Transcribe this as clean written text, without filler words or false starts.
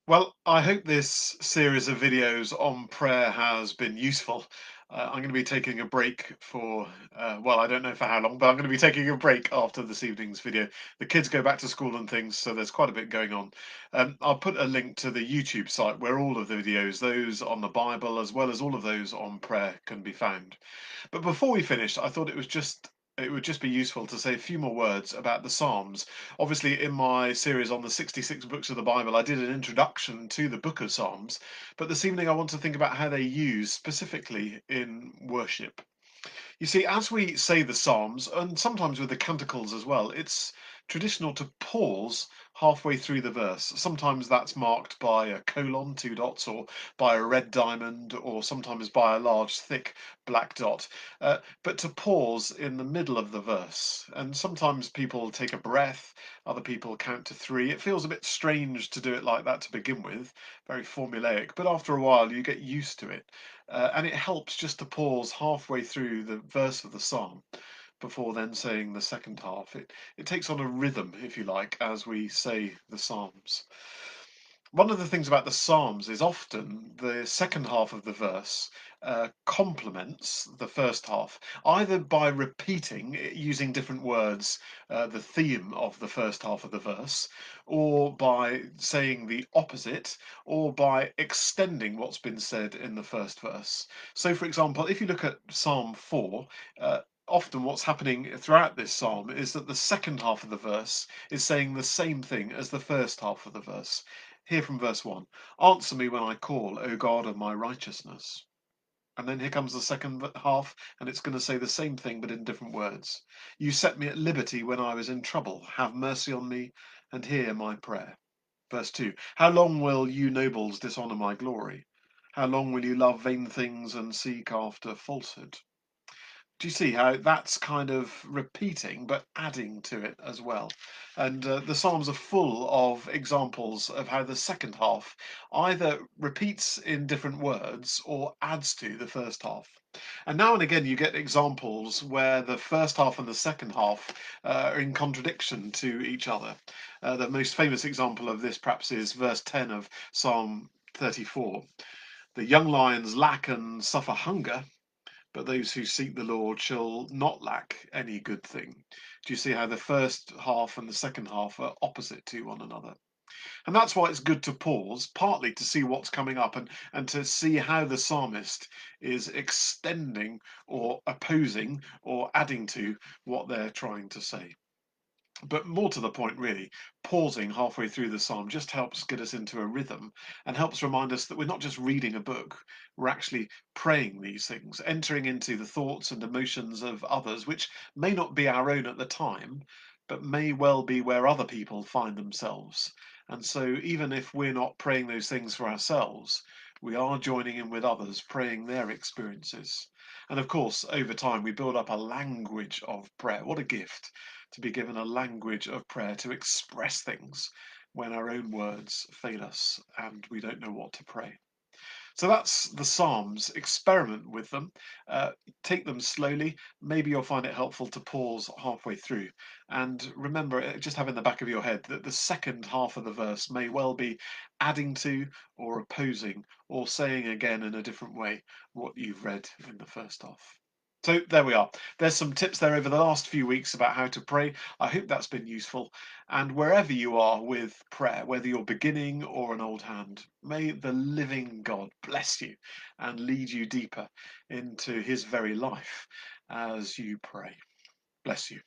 Well, I hope this series of videos on prayer has been useful. I'm going to be taking a break for, well, I don't know for how long, but I'm going to be taking a break after this evening's video. The kids go back to school and things, so there's quite a bit going on. I'll put a link to the YouTube site where all of the videos, those on the Bible, as well as all of those on prayer, can be found. But before we finished, I thought it would just be useful to say a few more words about the Psalms. Obviously, in my series on the 66 books of the Bible, I did an introduction to the book of Psalms, but this evening I want to think about how they're used specifically in worship. You see, as we say the Psalms, and sometimes with the canticles as well, it's traditional to pause halfway through the verse. Sometimes that's marked by a colon, two dots, or by a red diamond, or sometimes by a large, thick black dot. But to pause in the middle of the verse. And sometimes people take a breath, other people count to three. It feels a bit strange to do it like that to begin with, very formulaic, but after a while you get used to it. And it helps just to pause halfway through the verse of the psalm before then saying the second half. It takes on a rhythm, if you like, as we say the psalms. One of the things about the psalms is often the second half of the verse complements the first half, either by repeating, using different words, the theme of the first half of the verse, or by saying the opposite, or by extending what's been said in the first verse. So, for example, if you look at Psalm 4, often what's happening throughout this psalm is that the second half of the verse is saying the same thing as the first half of the verse. Here from verse 1: Answer me when I call, O God of my righteousness. And then here comes the second half, and it's going to say the same thing but in different words. You set me at liberty when I was in trouble. Have mercy on me and hear my prayer. Verse 2: How long will you nobles dishonour my glory? How long will you love vain things and seek after falsehood? Do you see how that's kind of repeating but adding to it as well? And the Psalms are full of examples of how the second half either repeats in different words or adds to the first half. And now and again, you get examples where the first half and the second half are in contradiction to each other. The most famous example of this, perhaps, is verse 10 of Psalm 34. The young lions lack and suffer hunger, but those who seek the Lord shall not lack any good thing. Do you see how the first half and the second half are opposite to one another? And that's why it's good to pause, partly to see what's coming up and to see how the psalmist is extending or opposing or adding to what they're trying to say. But more to the point, really, pausing halfway through the psalm just helps get us into a rhythm and helps remind us that we're not just reading a book, we're actually praying these things, entering into the thoughts and emotions of others, which may not be our own at the time, but may well be where other people find themselves. And so, even if we're not praying those things for ourselves, we are joining in with others, praying their experiences. And of course, over time, we build up a language of prayer. What a gift to be given a language of prayer to express things when our own words fail us and we don't know what to pray. So that's the Psalms. Experiment with them, uh, take them slowly. Maybe you'll find it helpful to pause halfway through. And remember, just have in the back of your head that the second half of the verse may well be adding to or opposing or saying again in a different way what you've read in the first half. So there we are. There's some tips there over the last few weeks about how to pray. I hope that's been useful. And wherever you are with prayer, whether you're beginning or an old hand, may the living God bless you and lead you deeper into his very life as you pray. Bless you.